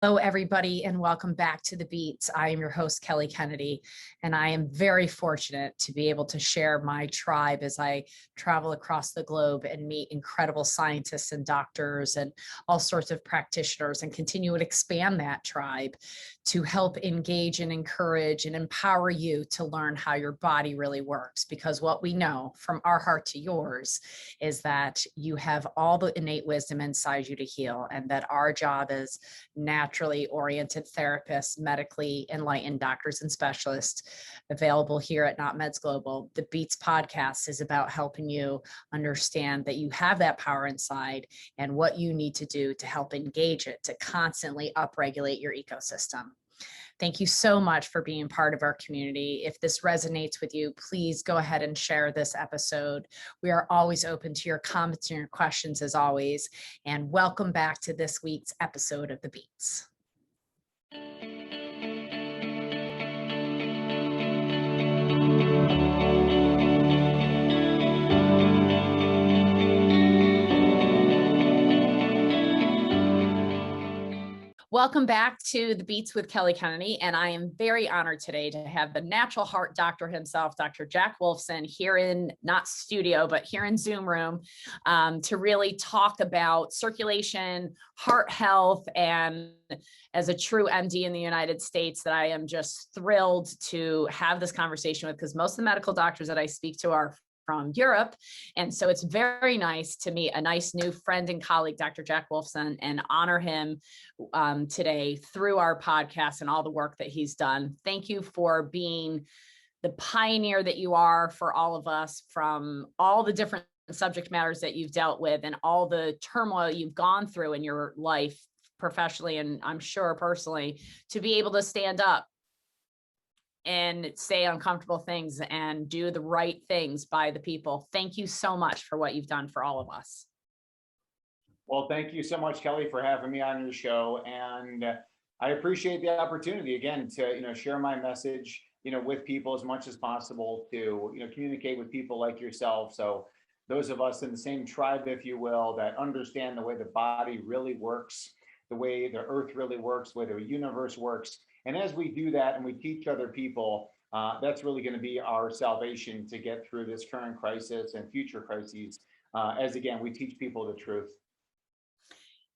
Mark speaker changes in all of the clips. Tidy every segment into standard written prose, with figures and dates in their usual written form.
Speaker 1: Hello, everybody, and welcome back to The Beats. I am your host, Kelly Kennedy, and I am very fortunate to be able to share my tribe as I travel across the globe and meet incredible scientists and doctors and all sorts of practitioners and continue to expand that tribe to help engage and encourage and empower you to learn how your body really works. Because what we know from our heart to yours is that you have all the innate wisdom inside you to heal, and that our job is naturally oriented therapists, medically enlightened doctors and specialists available here at Not Meds Global. The Beats podcast is about helping you understand that you have that power inside and what you need to do to help engage it, to constantly upregulate your ecosystem. Thank you so much for being part of our community. If this resonates with you, please go ahead and share this episode. We are always open to your comments and your questions as always. And welcome back to this week's episode of The Beats. Welcome back to The Beats with Kelly Kennedy, and I am very honored today to have the natural heart doctor himself, Dr. Jack Wolfson, here in, not studio, but here in Zoom room, to really talk about circulation, heart health, and as a true MD in the United States that I am just thrilled to have this conversation with, because most of the medical doctors that I speak to are from Europe. And so it's very nice to meet a nice new friend and colleague, Dr. Jack Wolfson, and honor him today through our podcast and all the work that he's done. Thank you for being the pioneer that you are for all of us, from all the different subject matters that you've dealt with and all the turmoil you've gone through in your life professionally, and I'm sure personally, to be able to stand up and say uncomfortable things and do the right things by the people. Thank you so much for what you've done for all of us.
Speaker 2: Well, thank you so much, Kelly, for having me on your show. And I appreciate the opportunity again to, share my message, with people as much as possible, to, communicate with people like yourself. So those of us in the same tribe, if you will, that understand the way the body really works, the way the earth really works, the way the universe works. And as we do that and we teach other people, that's really going to be our salvation to get through this current crisis and future crises, as again, we teach people the truth.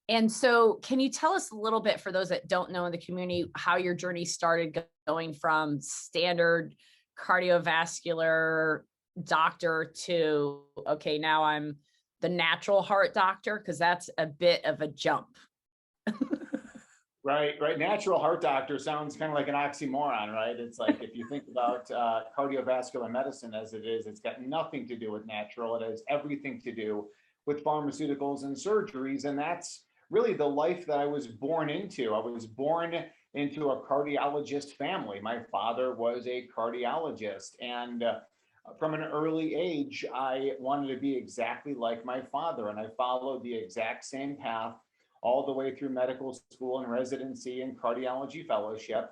Speaker 1: And so can you tell us a little bit, for those that don't know in the community, how your journey started going from standard cardiovascular doctor to, okay, now I'm the natural heart doctor? Because that's a bit of a jump.
Speaker 2: Right. Natural heart doctor sounds kind of like an oxymoron, right? It's like, if you think about cardiovascular medicine as it is, it's got nothing to do with natural. It has everything to do with pharmaceuticals and surgeries. And that's really the life that I was born into. I was born into a cardiologist family. My father was a cardiologist. And from an early age, I wanted to be exactly like my father. And I followed the exact same path all the way through medical school and residency and cardiology fellowship.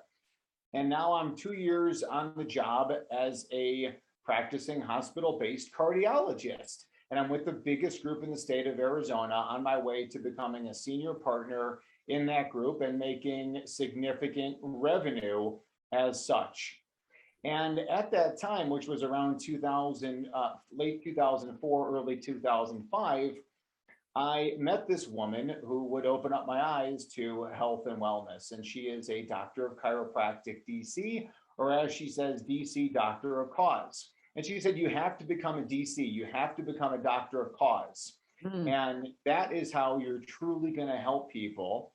Speaker 2: And now I'm 2 years on the job as a practicing hospital-based cardiologist. And I'm with the biggest group in the state of Arizona, on my way to becoming a senior partner in that group and making significant revenue as such. And at that time, which was around 2000, late 2004, early 2005, I met this woman who would open up my eyes to health and wellness. And she is a doctor of chiropractic, DC, or as she says, DC doctor of cause. And she said, you have to become a DC, you have to become a doctor of cause. And that is how you're truly going to help people.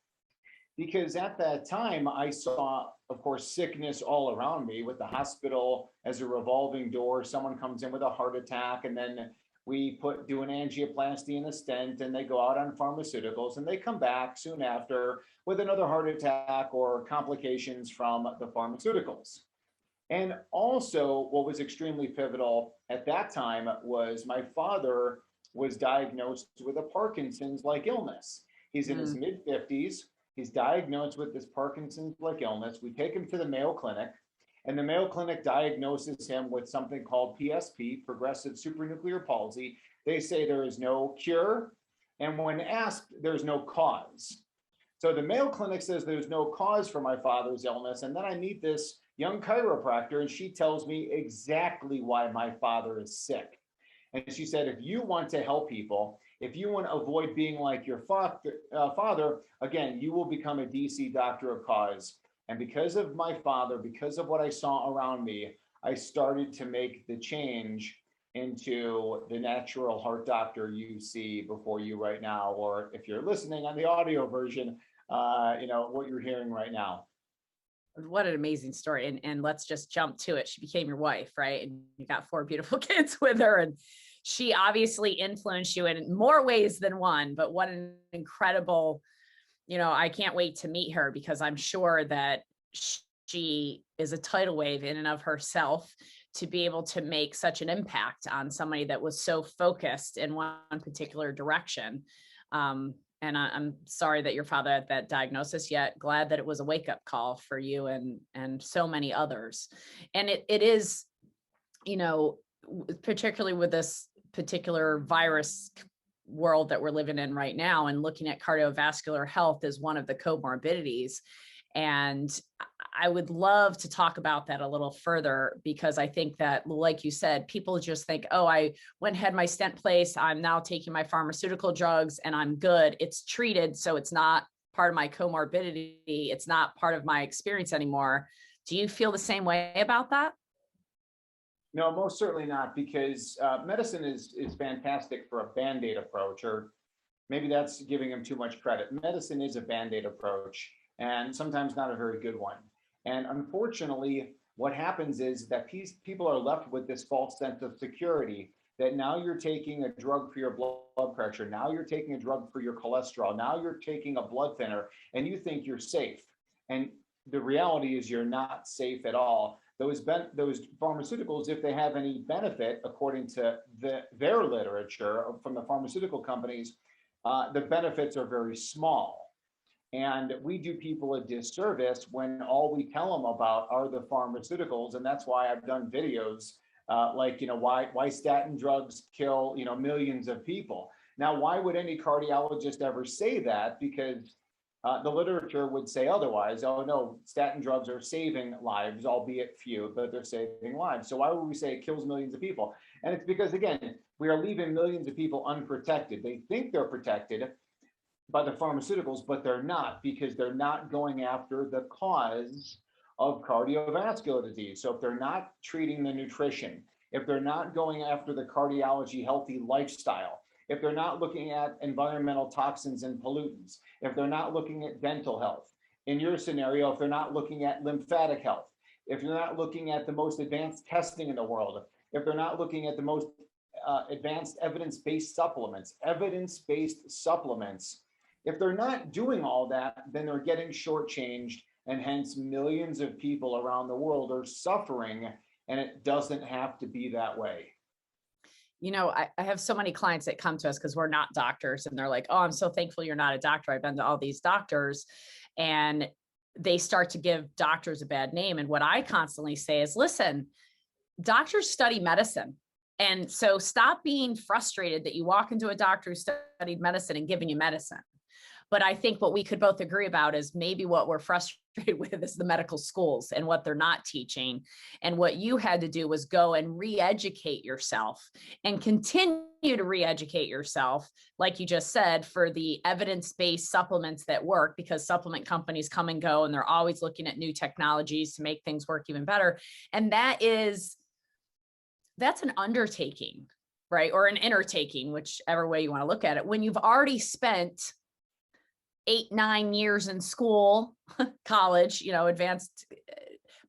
Speaker 2: Because at that time, I saw, of course, sickness all around me, with the hospital as a revolving door. Someone comes in with a heart attack, and then we do an angioplasty and a stent, and they go out on pharmaceuticals, and they come back soon after with another heart attack or complications from the pharmaceuticals. And also, what was extremely pivotal at that time was my father was diagnosed with a Parkinson's-like illness. He's in his mid-50s. He's diagnosed with this Parkinson's-like illness. We take him to the Mayo Clinic. And the Mayo Clinic diagnoses him with something called PSP, progressive supranuclear palsy. They say there is no cure. And when asked, there's no cause. So the Mayo Clinic says there's no cause for my father's illness. And then I meet this young chiropractor and she tells me exactly why my father is sick. And she said, if you want to help people, if you want to avoid being like your father, again, you will become a DC doctor of cause. And because of my father, because of what I saw around me, I started to make the change into the natural heart doctor you see before you right now, or if you're listening on the audio version, what you're hearing right now.
Speaker 1: What an amazing story. And let's just jump to it. She became your wife, right? And you got 4 beautiful kids with her. And she obviously influenced you in more ways than one, but what an incredible, I can't wait to meet her, because I'm sure that she is a tidal wave in and of herself to be able to make such an impact on somebody that was so focused in one particular direction. And I'm sorry that your father had that diagnosis, yet glad that it was a wake-up call for you and so many others. And it is, particularly with this particular virus world that we're living in right now, and looking at cardiovascular health as one of the comorbidities. And I would love to talk about that a little further, because I think that, like you said, people just think, oh, I went and had my stent placed, I'm now taking my pharmaceutical drugs and I'm good. It's treated, so it's not part of my comorbidity. It's not part of my experience anymore. Do you feel the same way about that?
Speaker 2: No, most certainly not, because medicine is fantastic for a Band-Aid approach, or maybe that's giving them too much credit. Medicine is a Band-Aid approach, and sometimes not a very good one. And unfortunately, what happens is that people are left with this false sense of security, that now you're taking a drug for your blood pressure, now you're taking a drug for your cholesterol, now you're taking a blood thinner, and you think you're safe. And the reality is you're not safe at all. Those pharmaceuticals, if they have any benefit, according to their literature from the pharmaceutical companies, the benefits are very small. And we do people a disservice when all we tell them about are the pharmaceuticals. And that's why I've done videos why statin drugs kill, millions of people. Now, why would any cardiologist ever say that? Because the literature would say otherwise. Oh, no, statin drugs are saving lives, albeit few, but they're saving lives. So why would we say it kills millions of people? And it's because, again, we are leaving millions of people unprotected. They think they're protected by the pharmaceuticals, but they're not, because they're not going after the cause of cardiovascular disease. So if they're not treating the nutrition, if they're not going after the cardiology healthy lifestyle, if they're not looking at environmental toxins and pollutants, if they're not looking at dental health, in your scenario, if they're not looking at lymphatic health, if you're not looking at the most advanced testing in the world, if they're not looking at the most advanced evidence-based supplements, if they're not doing all that, then they're getting shortchanged, and hence millions of people around the world are suffering, and it doesn't have to be that way.
Speaker 1: I have so many clients that come to us because we're not doctors, and they're like, oh, I'm so thankful you're not a doctor. I've been to all these doctors, and they start to give doctors a bad name. And what I constantly say is, listen, doctors study medicine. And so stop being frustrated that you walk into a doctor who studied medicine and giving you medicine. But I think what we could both agree about is maybe what we're frustrated with is the medical schools and what they're not teaching. And what you had to do was go and re-educate yourself and continue to re-educate yourself, like you just said, for the evidence-based supplements that work, because supplement companies come and go, and they're always looking at new technologies to make things work even better. And that's an undertaking, right? Or an undertaking, whichever way you want to look at it, when you've already spent 8-9 years in school, college, advanced,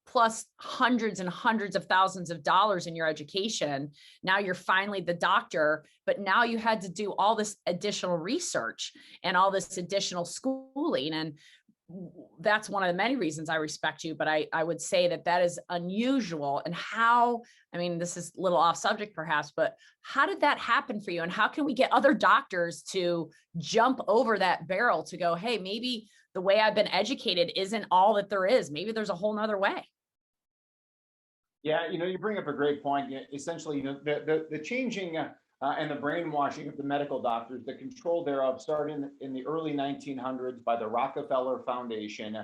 Speaker 1: plus hundreds and hundreds of thousands of dollars in your education. Now you're finally the doctor, but now you had to do all this additional research and all this additional schooling. And that's one of the many reasons I respect you, but I would say that is unusual. And this is a little off subject perhaps, but how did that happen for you? And how can we get other doctors to jump over that barrel to go, hey, maybe the way I've been educated isn't all that there is. Maybe there's a whole nother way.
Speaker 2: Yeah, you bring up a great point. Essentially, the changing and the brainwashing of the medical doctors, the control thereof started in the early 1900s by the Rockefeller Foundation.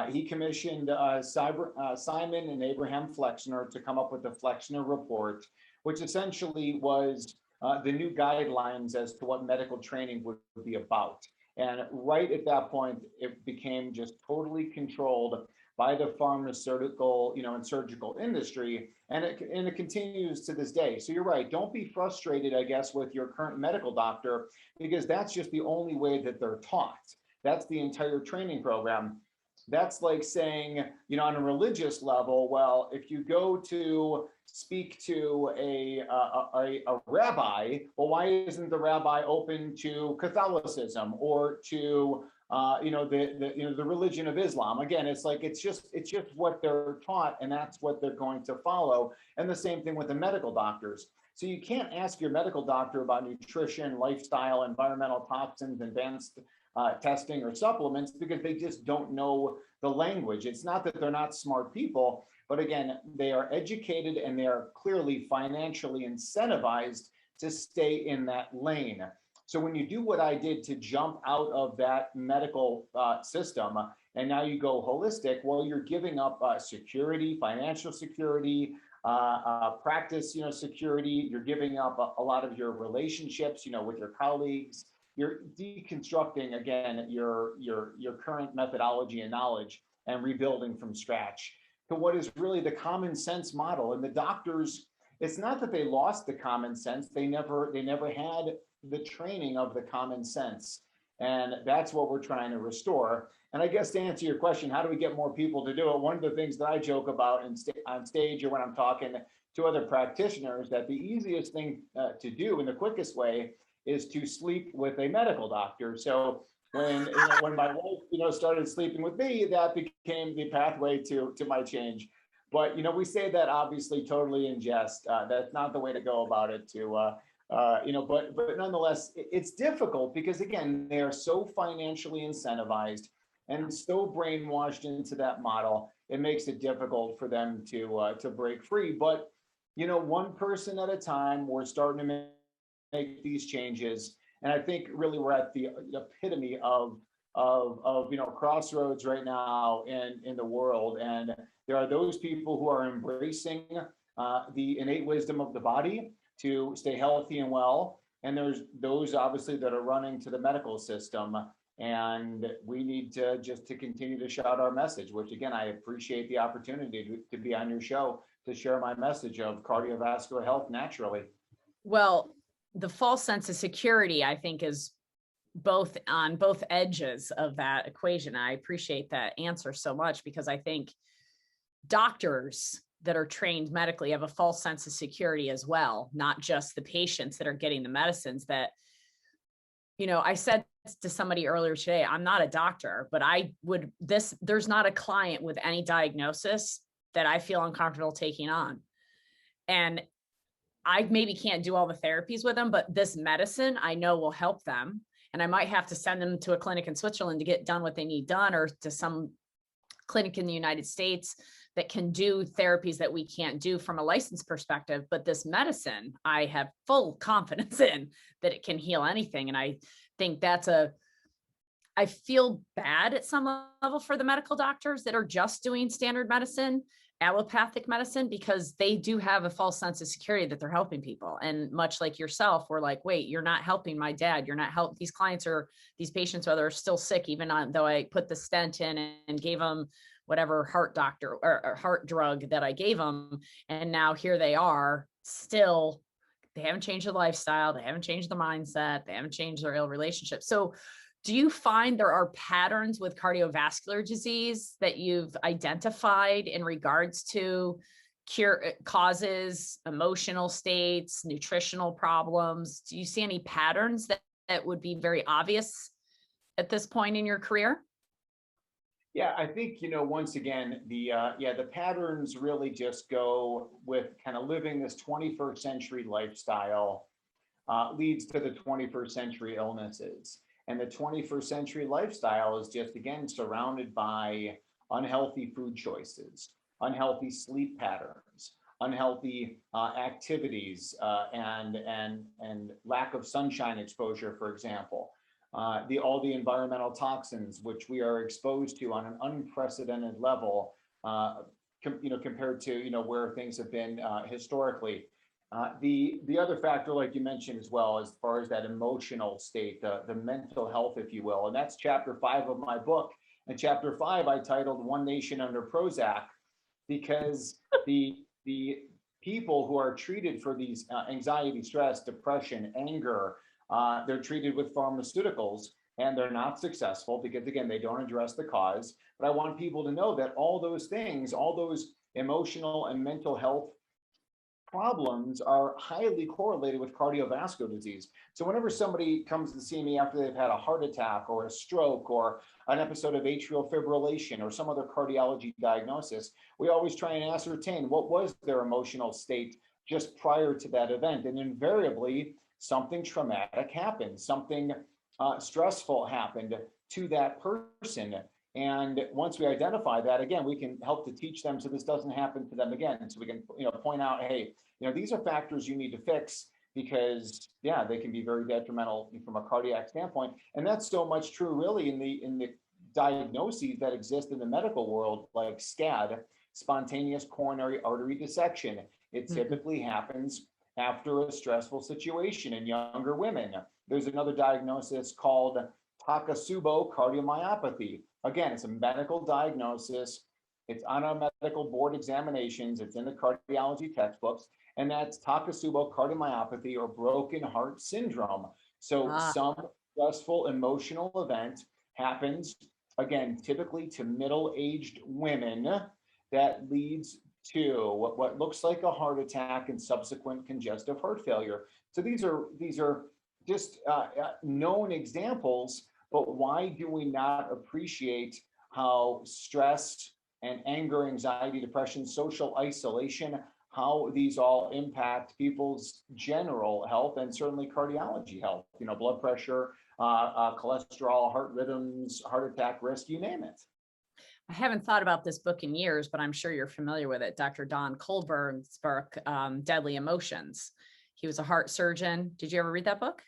Speaker 2: He commissioned Simon and Abraham Flexner to come up with the Flexner Report, which essentially was the new guidelines as to what medical training would be about. And right at that point, it became just totally controlled by the pharmaceutical, and surgical industry, and it continues to this day. So you're right. Don't be frustrated, I guess, with your current medical doctor, because that's just the only way that they're taught. That's the entire training program. That's like saying, on a religious level, well, if you go to speak to a rabbi, well, why isn't the rabbi open to Catholicism or to the religion of Islam? Again, it's just what they're taught, and that's what they're going to follow. And the same thing with the medical doctors. So you can't ask your medical doctor about nutrition, lifestyle, environmental toxins, advanced testing, or supplements, because they just don't know the language. It's not that they're not smart people, but again, they are educated and they are clearly financially incentivized to stay in that lane. So when you do what I did to jump out of that medical system, and now you go holistic, well, you're giving up security, financial security, practice, security. You're giving up a lot of your relationships, with your colleagues. You're deconstructing, again, your current methodology and knowledge, and rebuilding from scratch to what is really the common sense model. And the doctors, it's not that they lost the common sense. They never had the training of the common sense. And that's what we're trying to restore. And I guess to answer your question, how do we get more people to do it? One of the things that I joke about on stage or when I'm talking to other practitioners, that the easiest thing to do and the quickest way is to sleep with a medical doctor. So when my wife started sleeping with me, that became the pathway to my change. But we say that obviously totally in jest. That's not the way to go about it. But nonetheless, it's difficult because, again, they are so financially incentivized and so brainwashed into that model. It makes it difficult for them to break free. But one person at a time, we're starting to make these changes. And I think really we're at the epitome of crossroads right now in the world. And there are those people who are embracing the innate wisdom of the body to stay healthy and well. And there's those obviously that are running to the medical system. And we need to continue to shout our message, which again, I appreciate the opportunity to be on your show to share my message of cardiovascular health naturally.
Speaker 1: Well, the false sense of security, I think, is on both edges of that equation. I appreciate that answer so much, because I think doctors that are trained medically have a false sense of security as well, not just the patients that are getting the medicines that, I said to somebody earlier today, I'm not a doctor, but there's not a client with any diagnosis that I feel uncomfortable taking on. And I maybe can't do all the therapies with them, but this medicine I know will help them. And I might have to send them to a clinic in Switzerland to get done what they need done, or to some clinic in the United States that can do therapies that we can't do from a license perspective. But this medicine, I have full confidence in that it can heal anything. And I think I feel bad at some level for the medical doctors that are just doing standard medicine, allopathic medicine, because they do have a false sense of security that they're helping people. And much like yourself, we're like, wait, you're not helping my dad. You're not helping these clients or these patients, whether they're still sick, even though I put the stent in and gave them whatever heart drug that I gave them. And now here they are still, they haven't changed their lifestyle. They haven't changed the mindset. They haven't changed their ill relationship. So do you find there are patterns with cardiovascular disease that you've identified in regards to causes, emotional states, nutritional problems? Do you see any patterns that would be very obvious at this point in your career?
Speaker 2: Yeah, I think, once again, the patterns really just go with kind of living this 21st century lifestyle leads to the 21st century illnesses. And the 21st century lifestyle is just, again, surrounded by unhealthy food choices, unhealthy sleep patterns, unhealthy activities and lack of sunshine exposure, for example. All the environmental toxins which we are exposed to on an unprecedented level, compared to where things have been historically. The other factor, like you mentioned as well, as far as that emotional state, the mental health, if you will, and that's chapter 5 of my book. And chapter 5 I titled "One Nation Under Prozac," because the people who are treated for these anxiety, stress, depression, anger, they're treated with pharmaceuticals, and they're not successful because, again, they don't address the cause. But I want people to know that all those things, all those emotional and mental health problems, are highly correlated with cardiovascular disease. So whenever somebody comes to see me after they've had a heart attack or a stroke or an episode of atrial fibrillation or some other cardiology diagnosis, we always try and ascertain what was their emotional state just prior to that event. And invariably, something traumatic happened, something stressful happened to that person. And once we identify that, again, we can help to teach them so this doesn't happen to them again. So we can, point out, hey, these are factors you need to fix, because they can be very detrimental from a cardiac standpoint. And that's so much true really in the diagnoses that exist in the medical world, like SCAD, spontaneous coronary artery dissection. It typically happens after a stressful situation in younger women. There's another diagnosis called Takotsubo cardiomyopathy. Again, it's a medical diagnosis. It's on our medical board examinations. It's in the cardiology textbooks. And that's Takotsubo cardiomyopathy, or broken heart syndrome. So some stressful emotional event happens, again, typically to middle-aged women, that leads to what looks like a heart attack and subsequent congestive heart failure. So these are just known examples. But why do we not appreciate how stress and anger, anxiety, depression, social isolation, how these all impact people's general health and certainly cardiology health? Blood pressure, cholesterol, heart rhythms, heart attack risk, you name it.
Speaker 1: I haven't thought about this book in years, but I'm sure you're familiar with it. Dr. Don Kohlberg's book, Deadly Emotions. He was a heart surgeon. Did you ever read that book?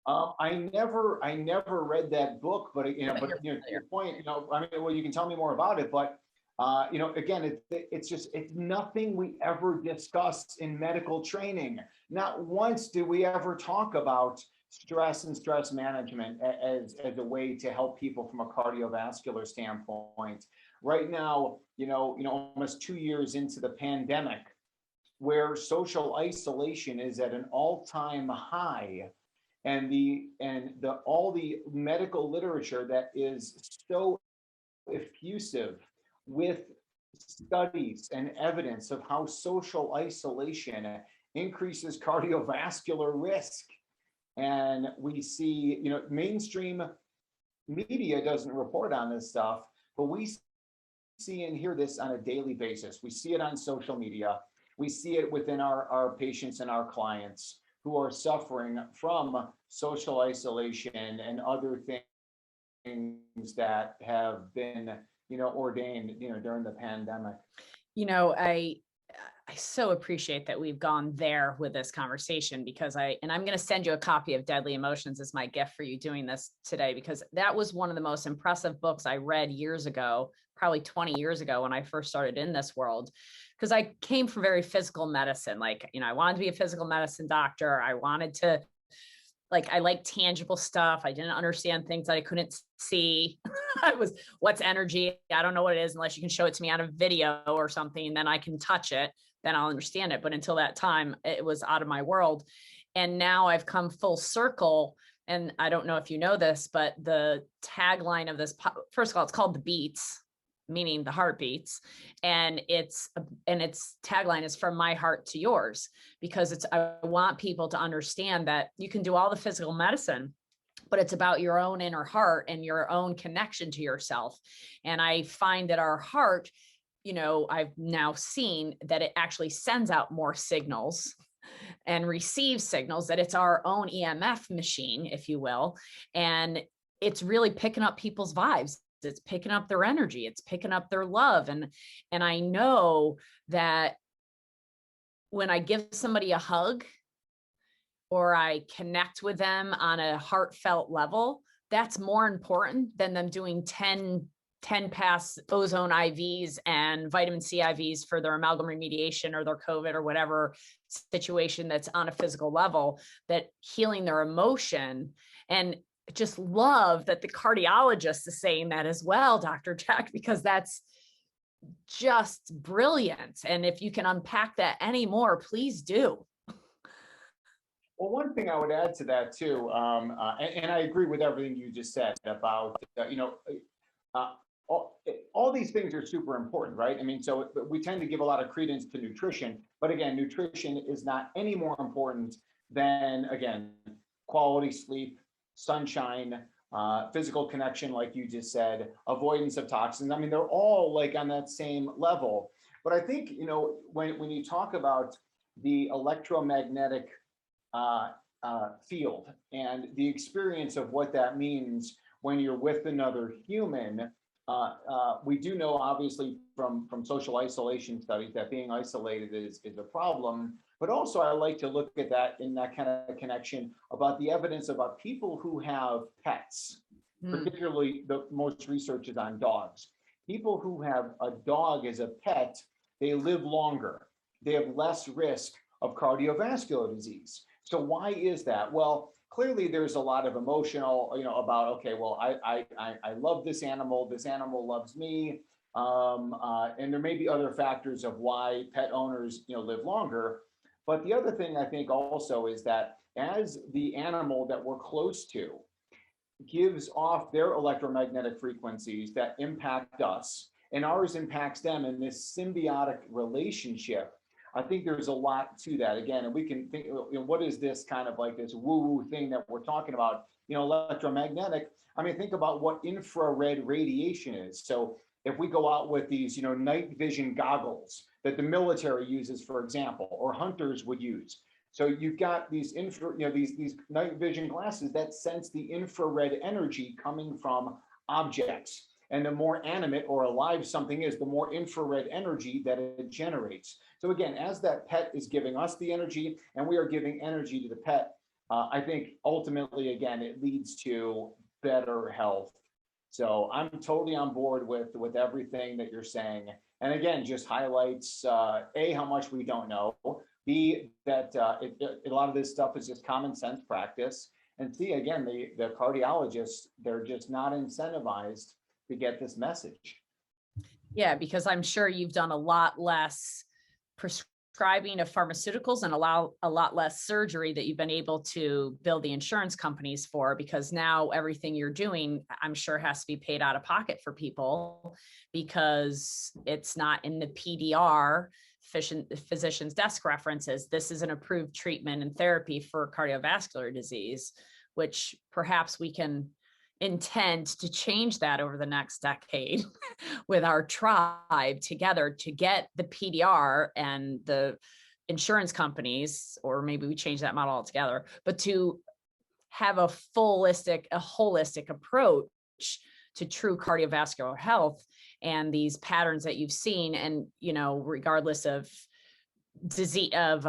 Speaker 2: I never read that book, but to your point, well, you can tell me more about it, but again, it's nothing we ever discuss in medical training. Not once do we ever talk about stress and stress management as a way to help people from a cardiovascular standpoint. Right now, almost 2 years into the pandemic, where social isolation is at an all-time high, and all the medical literature that is so effusive with studies and evidence of how social isolation increases cardiovascular risk. And we see, mainstream media doesn't report on this stuff, but we see and hear this on a daily basis. We see it on social media. We see it within our patients and our clients who are suffering from social isolation and other things that have been, ordained, during the pandemic.
Speaker 1: I so appreciate that we've gone there with this conversation, because I'm going to send you a copy of Deadly Emotions as my gift for you doing this today, because that was one of the most impressive books I read years ago, probably 20 years ago when I first started in this world. Because I came from very physical medicine. I wanted to be a physical medicine doctor. I wanted to, I like tangible stuff. I didn't understand things that I couldn't see. What's energy? I don't know what it is unless you can show it to me on a video or something, and then I can touch it, then I'll understand it. But until that time, it was out of my world. And now I've come full circle. And I don't know if you know this, but the tagline of this, first of all, it's called The Beats, meaning the heartbeats, and its tagline is "From my heart to yours," because I want people to understand that you can do all the physical medicine, but it's about your own inner heart and your own connection to yourself. And I find that our heart, I've now seen that it actually sends out more signals and receives signals, that it's our own EMF machine, if you will, and it's really picking up people's vibes. it's picking up their energy, it's picking up their love. And I know that when I give somebody a hug or I connect with them on a heartfelt level, that's more important than them doing 10 pass ozone IVs and vitamin C IVs for their amalgam remediation or their COVID or whatever situation that's on a physical level, that healing their emotion. And just love that the cardiologist is saying that as well, Dr. Jack, because that's just brilliant. And if you can unpack that any more, please do.
Speaker 2: Well, one thing I would add to that too, and I agree with everything you just said about, uh, all these things are super important, right? I mean, so we tend to give a lot of credence to nutrition, but again, nutrition is not any more important than, again, quality sleep, sunshine, physical connection, like you just said, avoidance of toxins. I mean, they're all like on that same level. But I think, when you talk about the electromagnetic field and the experience of what that means when you're with another human, we do know obviously from social isolation studies that being isolated is a problem. But also I like to look at that in that kind of connection about the evidence about people who have pets, particularly the most research is on dogs. People who have a dog as a pet, they live longer. They have less risk of cardiovascular disease. So why is that? Well, clearly there's a lot of emotional, about, okay, well, I love this animal loves me. And there may be other factors of why pet owners, live longer. But the other thing I think also is that as the animal that we're close to gives off their electromagnetic frequencies that impact us and ours impacts them in this symbiotic relationship, I think there's a lot to that. Again, and we can think, what is this kind of like this woo-woo thing that we're talking about, electromagnetic? I mean, think about what infrared radiation is. So if we go out with these, night vision goggles that the military uses, for example, or hunters would use. So you've got these these night vision glasses that sense the infrared energy coming from objects. And the more animate or alive something is, the more infrared energy that it generates. So again, as that pet is giving us the energy and we are giving energy to the pet, I think ultimately, again, it leads to better health. So I'm totally on board with everything that you're saying. And again, just highlights, A, how much we don't know, B, that a lot of this stuff is just common sense practice, and C, again, the cardiologists, they're just not incentivized to get this message.
Speaker 1: Yeah, because I'm sure you've done a lot less prescribing of pharmaceuticals and a lot less surgery that you've been able to bill the insurance companies for, because now everything you're doing, I'm sure, has to be paid out of pocket for people because it's not in the PDR, physician's desk references. This is an approved treatment and therapy for cardiovascular disease, which perhaps we can intend to change that over the next decade with our tribe together to get the PDR and the insurance companies, or maybe we change that model altogether, but to have a holistic approach to true cardiovascular health and these patterns that you've seen. And, regardless of disease, of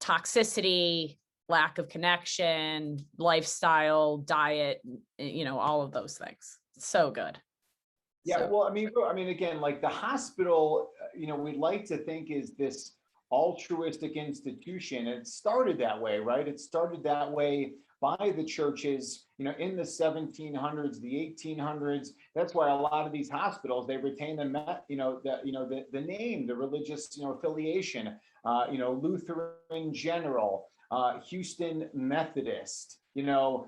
Speaker 1: toxicity, lack of connection, lifestyle, diet, all of those things. So good.
Speaker 2: Yeah,
Speaker 1: So,
Speaker 2: well, I mean, again, like the hospital, we'd like to think is this altruistic institution. It started that way, right? It started that way by the churches, in the 1700s, the 1800s. That's why a lot of these hospitals, they retain the name, the religious, affiliation, Lutheran General, Houston Methodist,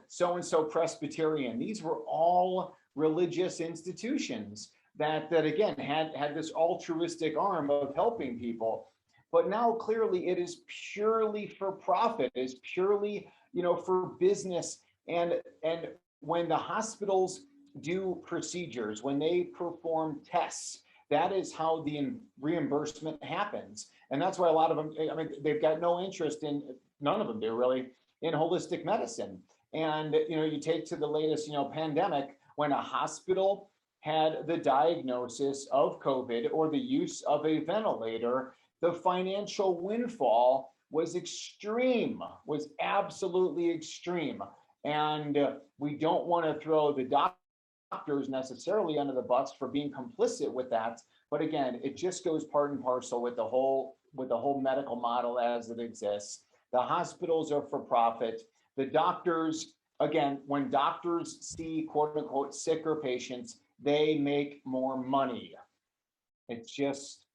Speaker 2: so-and-so Presbyterian. These were all religious institutions that again had this altruistic arm of helping people. But now clearly it is purely for profit, it is purely, for business. And when the hospitals do procedures, when they perform tests, that is how the reimbursement happens. And that's why a lot of them, they've got no interest in, none of them do really, in holistic medicine. And, you take to the latest, pandemic, when a hospital had the diagnosis of COVID or the use of a ventilator, the financial windfall was extreme, was absolutely extreme. And we don't want to throw the doctors necessarily under the bus for being complicit with that. But again, it just goes part and parcel with the whole medical model as it exists. The hospitals are for profit. The doctors, again, when doctors see quote unquote sicker patients, they make more money. It's just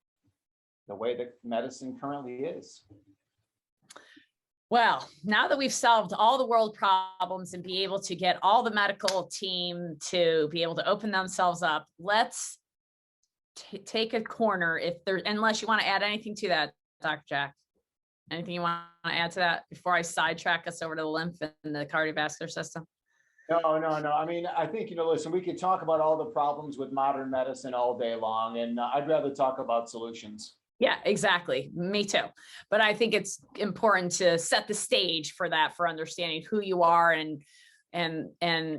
Speaker 2: the way that medicine currently is.
Speaker 1: Well, now that we've solved all the world problems and be able to get all the medical team to be able to open themselves up, let's take a corner if there, unless you want to add anything to that, Dr. Jack. Anything you want to add to that before I sidetrack us over to the lymph and the cardiovascular system?
Speaker 2: No. I mean, I think, listen, we could talk about all the problems with modern medicine all day long, and I'd rather talk about solutions.
Speaker 1: Yeah, exactly. Me too. But I think it's important to set the stage for that, for understanding who you are and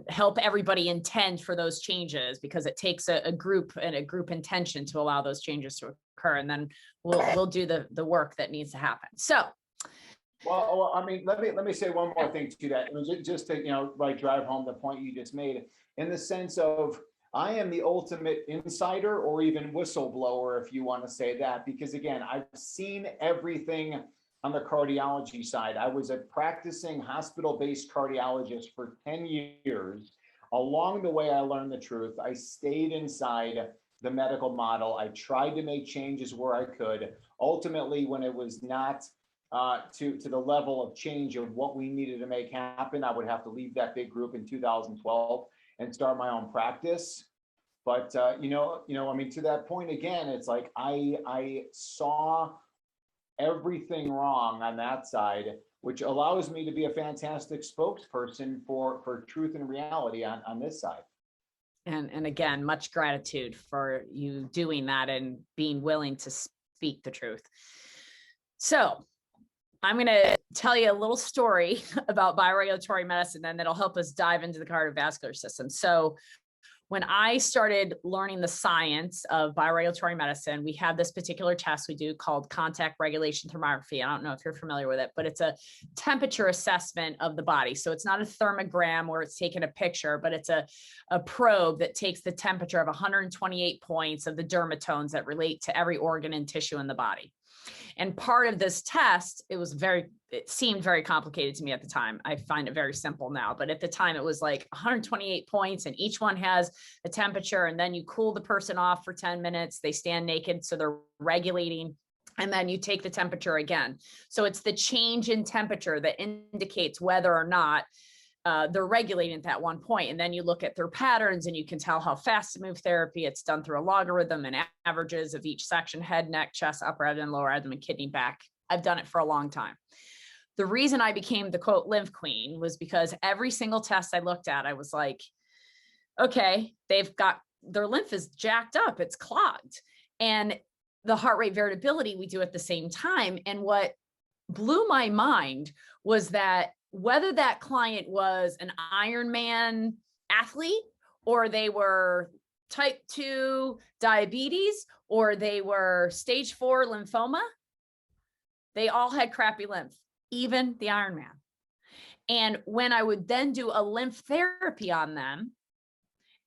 Speaker 1: help everybody intend for those changes, because it takes a group and a group intention to allow those changes to occur. And then we'll do the work that needs to happen. So.
Speaker 2: Well, I mean, let me say one more thing to that. Just to, like drive home the point you just made, in the sense of, I am the ultimate insider or even whistleblower, if you want to say that, because again, I've seen everything on the cardiology side. I was a practicing hospital-based cardiologist for 10 years. Along the way, I learned the truth. I stayed inside the medical model. I tried to make changes where I could. Ultimately, when it was not to the level of change of what we needed to make happen, I would have to leave that big group in 2012 and start my own practice. But I mean, to that point again, it's like I saw everything wrong on that side, which allows me to be a fantastic spokesperson for truth and reality on this side.
Speaker 1: And again, much gratitude for you doing that and being willing to speak the truth. So I'm going to tell you a little story about bioregulatory medicine, and that'll help us dive into the cardiovascular system. So when I started learning the science of bioregulatory medicine, we have this particular test we do called contact regulation thermography. I don't know if you're familiar with it, but it's a temperature assessment of the body. So it's not a thermogram where it's taking a picture, but it's a probe that takes the temperature of 128 points of the dermatones that relate to every organ and tissue in the body. And part of this test, it seemed very complicated to me at the time. I find it very simple now, but at the time it was like 128 points and each one has a temperature, and then you cool the person off for 10 minutes. They stand naked, so they're regulating, and then you take the temperature again. So it's the change in temperature that indicates whether or not they're regulating at that one point. And then you look at their patterns and you can tell how fast to move therapy. It's done through a logarithm and averages of each section: head, neck, chest, upper abdomen, lower abdomen, kidney, back. I've done it for a long time. The reason I became the quote lymph queen was because every single test I looked at, I was like, okay, they've got their lymph is jacked up, it's clogged. And the heart rate variability we do at the same time. And what blew my mind was that whether that client was an Ironman athlete, or they were type 2 diabetes, or they were stage 4 lymphoma, they all had crappy lymph, even the Ironman. And when I would then do a lymph therapy on them,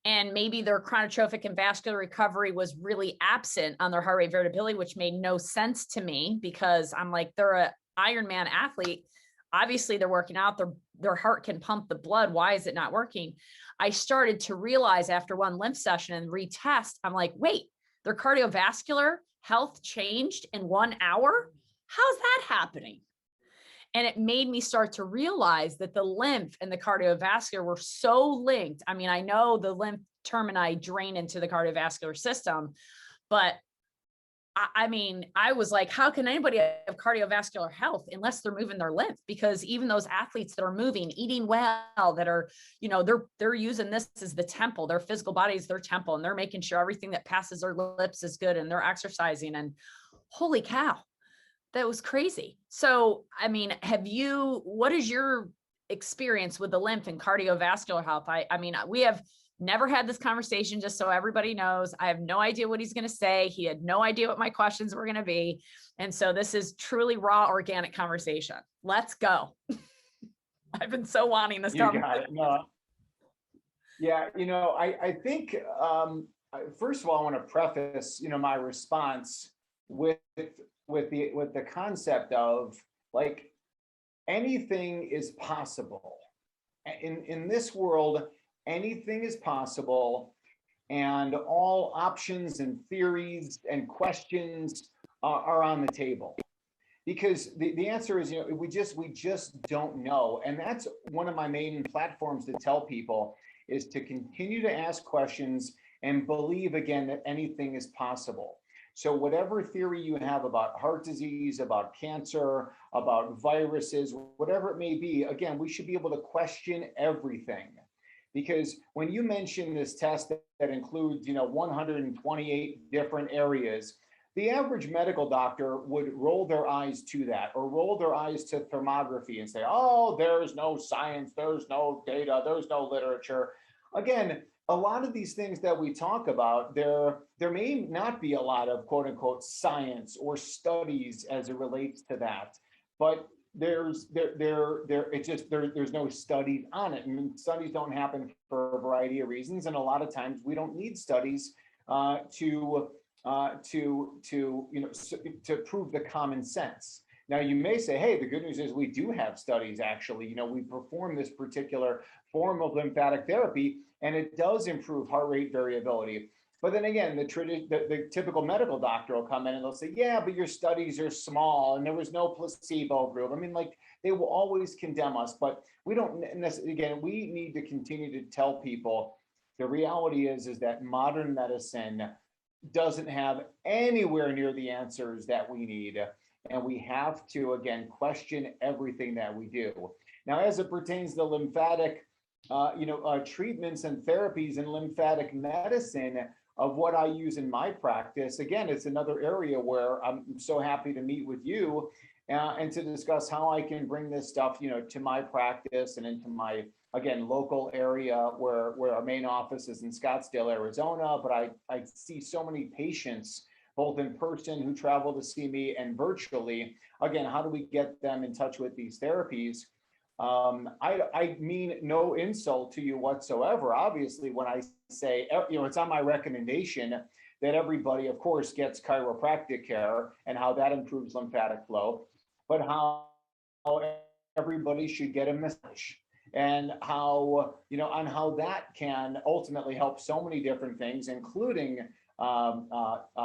Speaker 1: and maybe their chronotrophic and vascular recovery was really absent on their heart rate variability, which made no sense to me, because I'm like, they're an Ironman athlete. Obviously they're working out, their heart can pump the blood. Why is it not working? I started to realize after one lymph session and retest, I'm like, wait, their cardiovascular health changed in 1 hour? How's that happening? And it made me start to realize that the lymph and the cardiovascular were so linked. I mean, I know the lymph termini drain into the cardiovascular system, but I mean, I was like, how can anybody have cardiovascular health unless they're moving their lymph? Because even those athletes that are moving, eating well, that are, they're using this as the temple, their physical body is their temple, and they're making sure everything that passes their lips is good, and they're exercising, and holy cow, that was crazy. So, I mean, what is your experience with the lymph and cardiovascular health? I mean, we have Never had this conversation, just so everybody knows. I have no idea what he's going to say. He had no idea what my questions were going to be. And so this is truly raw, organic conversation. Let's go. I've been so wanting this
Speaker 2: You
Speaker 1: conversation.
Speaker 2: got it. No, yeah, I think first of all, I want to preface, my response with the concept of like anything is possible. In this world, anything is possible, and all options and theories and questions are on the table. Because the answer is, we just don't know. And that's one of my main platforms to tell people, is to continue to ask questions and believe again that anything is possible. So whatever theory you have about heart disease, about cancer, about viruses, whatever it may be, again, we should be able to question everything. Because when you mention this test that includes, 128 different areas, the average medical doctor would roll their eyes to that, or roll their eyes to thermography and say, oh, there's no science, there's no data, there's no literature. Again, a lot of these things that we talk about, there may not be a lot of quote unquote science or studies as it relates to that, but there's no studies on it. And studies don't happen for a variety of reasons. And a lot of times we don't need studies to prove the common sense. Now you may say, hey, the good news is we do have studies actually. We perform this particular form of lymphatic therapy and it does improve heart rate variability. But then again, the typical medical doctor will come in and they'll say, yeah, but your studies are small and there was no placebo group. I mean, like, they will always condemn us, but we don't necessarily, again, we need to continue to tell people the reality is that modern medicine doesn't have anywhere near the answers that we need. And we have to, again, question everything that we do. Now, as it pertains to lymphatic, treatments and therapies in lymphatic medicine of what I use in my practice, again, it's another area where I'm so happy to meet with you and to discuss how I can bring this stuff, to my practice and into my, again, local area where our main office is in Scottsdale, Arizona. But I see so many patients, both in person who travel to see me and virtually. Again, how do we get them in touch with these therapies? I mean no insult to you whatsoever. Obviously, when I say, it's on my recommendation that everybody, of course, gets chiropractic care and how that improves lymphatic flow, but how everybody should get a massage and how, on how that can ultimately help so many different things, including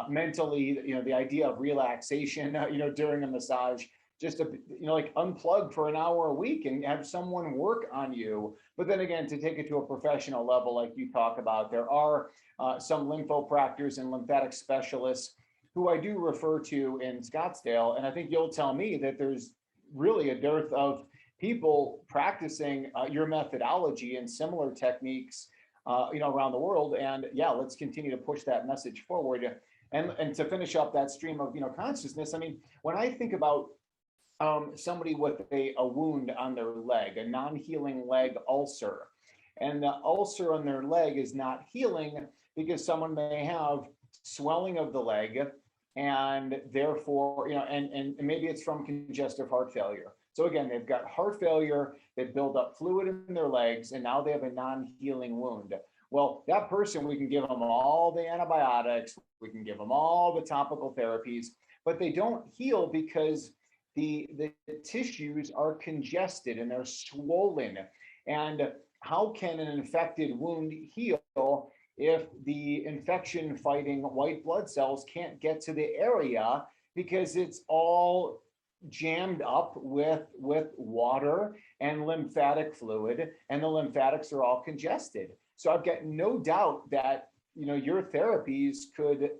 Speaker 2: mentally, the idea of relaxation, during a massage, just to, like unplug for an hour a week and have someone work on you. But then again, to take it to a professional level, like you talk about, there are some lymphopractors and lymphatic specialists who I do refer to in Scottsdale. And I think you'll tell me that there's really a dearth of people practicing your methodology and similar techniques, around the world. And yeah, let's continue to push that message forward. And to finish up that stream of, consciousness, I mean, when I think about somebody with a wound on their leg, a non-healing leg ulcer, and the ulcer on their leg is not healing because someone may have swelling of the leg, and therefore, and maybe it's from congestive heart failure. So again, they've got heart failure, they build up fluid in their legs, and now they have a non-healing wound. Well, that person, we can give them all the antibiotics, we can give them all the topical therapies, but they don't heal because the tissues are congested and they're swollen. And how can an infected wound heal if the infection fighting white blood cells can't get to the area because it's all jammed up with water and lymphatic fluid, and the lymphatics are all congested? So I've got no doubt that, your therapies could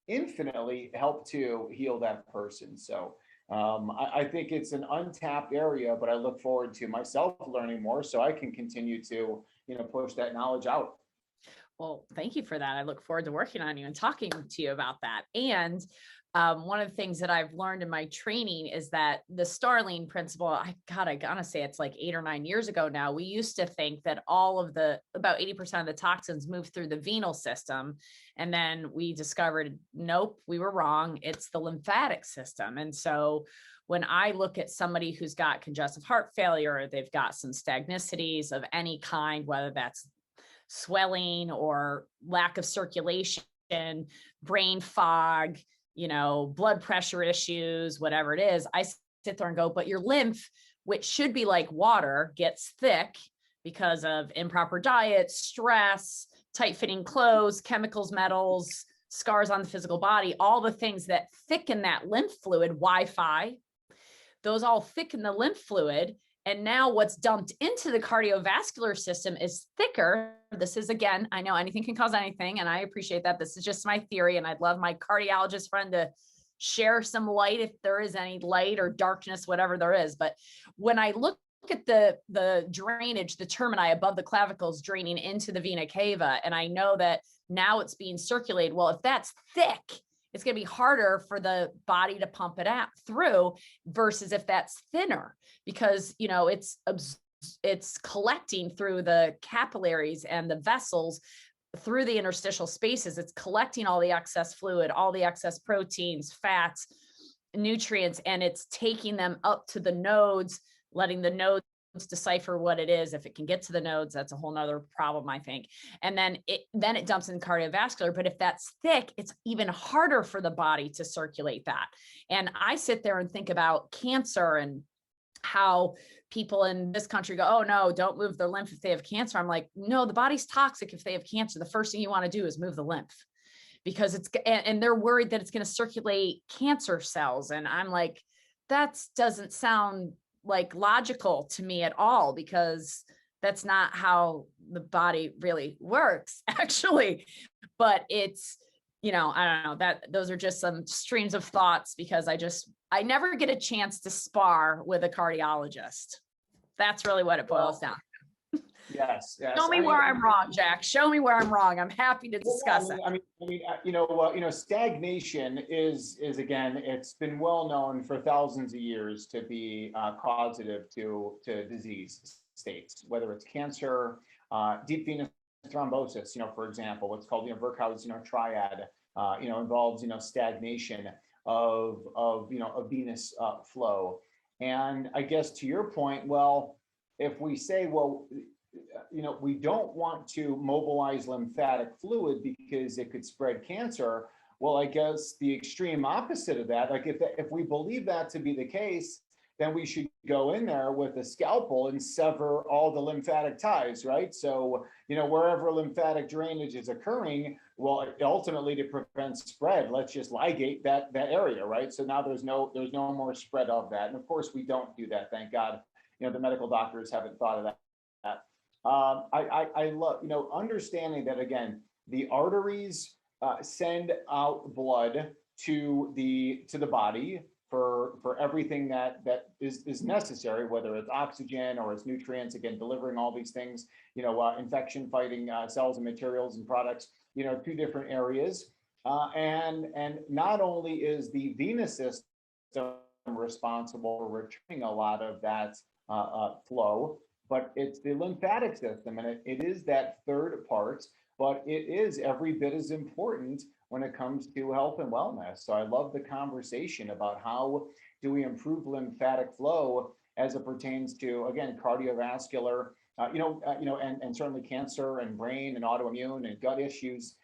Speaker 2: infinitely help to heal that person. So I think it's an untapped area, but I look forward to myself learning more so I can continue to, push that knowledge out.
Speaker 1: Well, thank you for that. I look forward to working on you and talking to you about that. And one of the things that I've learned in my training is that the Starling principle, I gotta say it's like 8 or 9 years ago now. We used to think that about 80% of the toxins move through the venal system. And then we discovered, nope, we were wrong. It's the lymphatic system. And so when I look at somebody who's got congestive heart failure, or they've got some stagnicities of any kind, whether that's swelling or lack of circulation, brain fog, blood pressure issues, whatever it is, I sit there and go, but your lymph, which should be like water, gets thick because of improper diet, stress, tight fitting clothes, chemicals, metals, scars on the physical body, all the things that thicken that lymph fluid, Wi-Fi, those all thicken the lymph fluid. And now what's dumped into the cardiovascular system is thicker. This is, again, I know anything can cause anything, and I appreciate that. This is just my theory, and I'd love my cardiologist friend to share some light if there is any light or darkness, whatever there is. But when I look at the drainage, the termini above the clavicles draining into the vena cava, and I know that now it's being circulated. Well, if that's thick, it's going to be harder for the body to pump it out through versus if that's thinner, because, it's collecting through the capillaries and the vessels through the interstitial spaces. It's collecting all the excess fluid, all the excess proteins, fats, nutrients, and it's taking them up to the nodes, letting the nodes decipher what it is. If it can get to the nodes, that's a whole nother problem, I think. And then it dumps in cardiovascular. But if that's thick, it's even harder for the body to circulate that. And I sit there and think about cancer and how people in this country go, oh no, don't move their lymph if they have cancer. I'm like, no, the body's toxic if they have cancer. The first thing you want to do is move the lymph, because and they're worried that it's going to circulate cancer cells. And I'm like, that doesn't sound like logical to me at all, because that's not how the body really works, actually. But it's, I don't know, that those are just some streams of thoughts, because I never get a chance to spar with a cardiologist. That's really what it boils down.
Speaker 2: Yes.
Speaker 1: Show me where I'm wrong, Jack. Show me where I'm wrong. I'm happy to discuss it.
Speaker 2: Stagnation is again, it's been well known for thousands of years to be causative to disease states, whether it's cancer, deep venous thrombosis. For example, what's called Virchow's triad. Involves stagnation of venous flow. And I guess to your point, well, if we say, well, we don't want to mobilize lymphatic fluid because it could spread cancer. Well, I guess the extreme opposite of that, like if we believe that to be the case, then we should go in there with a scalpel and sever all the lymphatic ties, right? So, wherever lymphatic drainage is occurring, well, ultimately to prevent spread, let's just ligate that area, right? So now there's no more spread of that. And of course, we don't do that, thank God. The medical doctors haven't thought of that. I love, understanding that, again, the arteries send out blood to the body for everything that is necessary, whether it's oxygen or it's nutrients, again, delivering all these things, infection fighting cells and materials and products, to different areas. And not only is the venous system responsible for returning a lot of that flow, but it's the lymphatic system, and it is that third part, but it is every bit as important when it comes to health and wellness. So I love the conversation about how do we improve lymphatic flow as it pertains to, again, cardiovascular, and certainly cancer and brain and autoimmune and gut issues,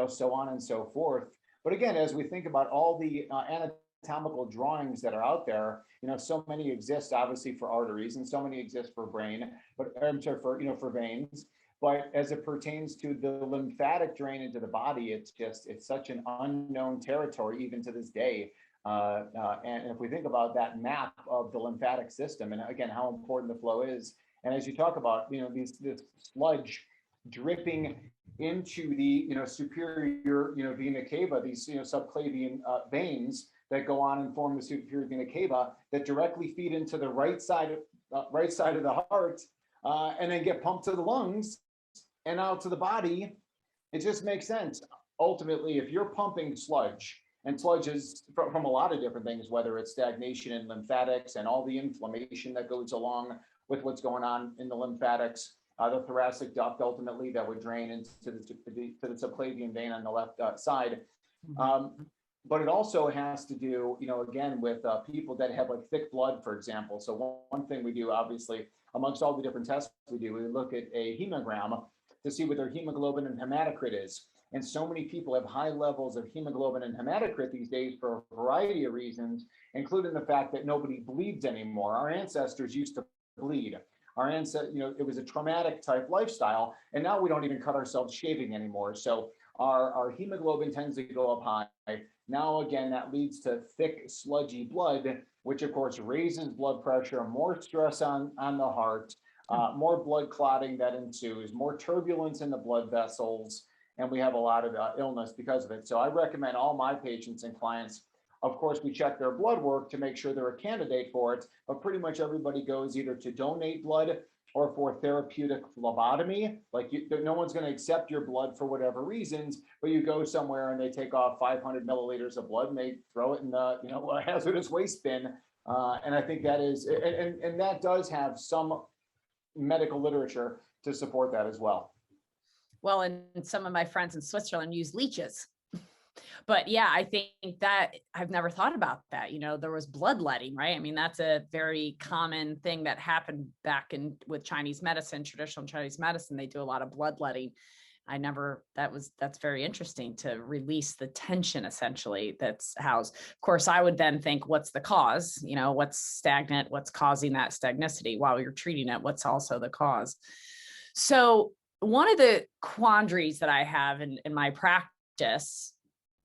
Speaker 2: so on and so forth. But again, as we think about all the anatomical drawings that are out there, so many exist obviously for arteries and so many exist for brain, but I'm sorry, for veins. But as it pertains to the lymphatic drainage of the body, it's such an unknown territory even to this day. And if we think about that map of the lymphatic system, and again, how important the flow is, and as you talk about, this sludge dripping into the superior vena cava, these subclavian veins that go on and form the superior vena cava that directly feed into the right side of the heart, and then get pumped to the lungs and out to the body. It just makes sense. Ultimately, if you're pumping sludge, and sludge is from a lot of different things, whether it's stagnation in lymphatics and all the inflammation that goes along with what's going on in the lymphatics, the thoracic duct ultimately that would drain into the subclavian vein on the left side. But it also has to do, again, with people that have like thick blood, for example. So one thing we do, obviously, amongst all the different tests we do, we look at a hemogram to see what their hemoglobin and hematocrit is. And so many people have high levels of hemoglobin and hematocrit these days for a variety of reasons, including the fact that nobody bleeds anymore. Our ancestors used to bleed. Our ancestors, it was a traumatic type lifestyle, and now we don't even cut ourselves shaving anymore. So our hemoglobin tends to go up high. Now, again, that leads to thick, sludgy blood, which of course raises blood pressure, more stress on the heart, more blood clotting that ensues, more turbulence in the blood vessels, and we have a lot of illness because of it. So I recommend all my patients and clients, of course, we check their blood work to make sure they're a candidate for it, but pretty much everybody goes either to donate blood or for therapeutic phlebotomy. Like no one's going to accept your blood for whatever reasons, but you go somewhere and they take off 500 milliliters of blood and they throw it in the a hazardous waste bin. And I think that is, and that does have some medical literature to support that as well.
Speaker 1: Well, and some of my friends in Switzerland use leeches. But yeah, I think that I've never thought about that. There was bloodletting, right? I mean, that's a very common thing that happened back with Chinese medicine, traditional Chinese medicine. They do a lot of bloodletting. That's very interesting to release the tension essentially that's housed. Of course, I would then think, what's the cause? What's stagnant? What's causing that stagnicity while you're treating it? What's also the cause? So one of the quandaries that I have in my practice,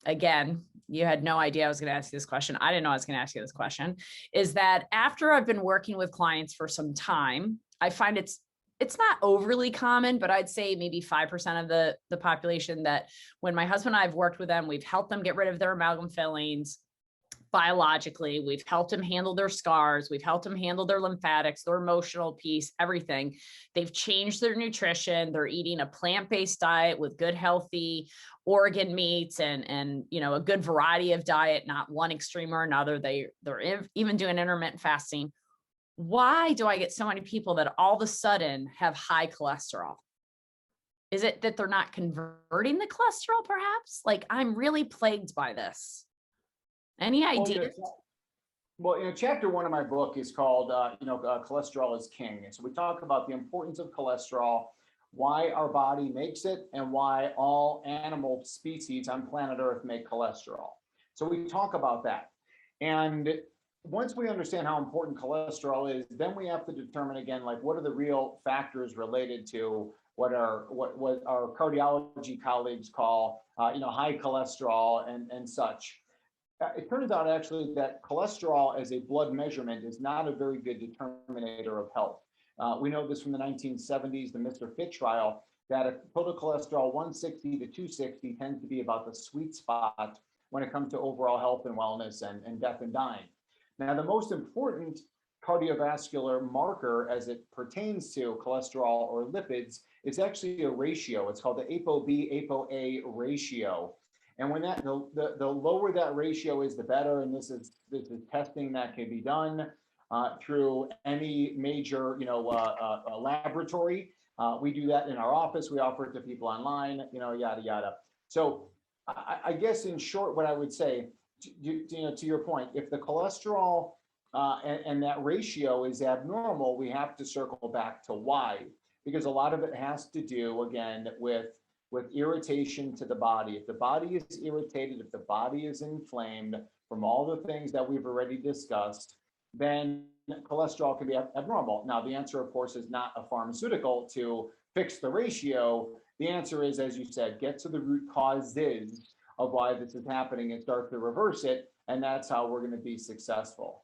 Speaker 1: again, you had no idea I was going to ask you this question. I didn't know I was going to ask you this question, is that after I've been working with clients for some time, I find it's not overly common, but I'd say maybe 5% of the population that when my husband and I have worked with them, we've helped them get rid of their amalgam fillings biologically. We've helped them handle their scars. We've helped them handle their lymphatics, their emotional piece, everything. They've changed their nutrition. They're eating a plant-based diet with good, healthy organ meats and a good variety of diet, not one extreme or another. They're even doing intermittent fasting. Why do I get so many people that all of a sudden have high cholesterol? Is it that they're not converting the cholesterol, perhaps? Like, I'm really plagued by this. Any ideas?
Speaker 2: Well, chapter 1 of my book is called, cholesterol is king. And so we talk about the importance of cholesterol, why our body makes it, and why all animal species on planet Earth make cholesterol. So we talk about that. And once we understand how important cholesterol is, then we have to determine again, like, what are the real factors related to what our cardiology colleagues call, high cholesterol and such. It turns out actually that cholesterol as a blood measurement is not a very good determinator of health. We know this from the 1970s, the Mr. Fit trial, that a total cholesterol 160 to 260 tends to be about the sweet spot when it comes to overall health and wellness and death and dying. Now, the most important cardiovascular marker as it pertains to cholesterol or lipids is actually a ratio. It's called the ApoB, ApoA ratio. And when the lower that ratio is, the better. And this is testing that can be done through any major laboratory. We do that in our office. We offer it to people online. Yada yada. So I guess in short, what I would say, to your point, if the cholesterol and that ratio is abnormal, we have to circle back to why, because a lot of it has to do again with irritation to the body. If the body is irritated, if the body is inflamed from all the things that we've already discussed, then cholesterol can be abnormal. Now, the answer, of course, is not a pharmaceutical to fix the ratio. The answer is, as you said, get to the root causes of why this is happening and start to reverse it. And that's how we're going to be successful.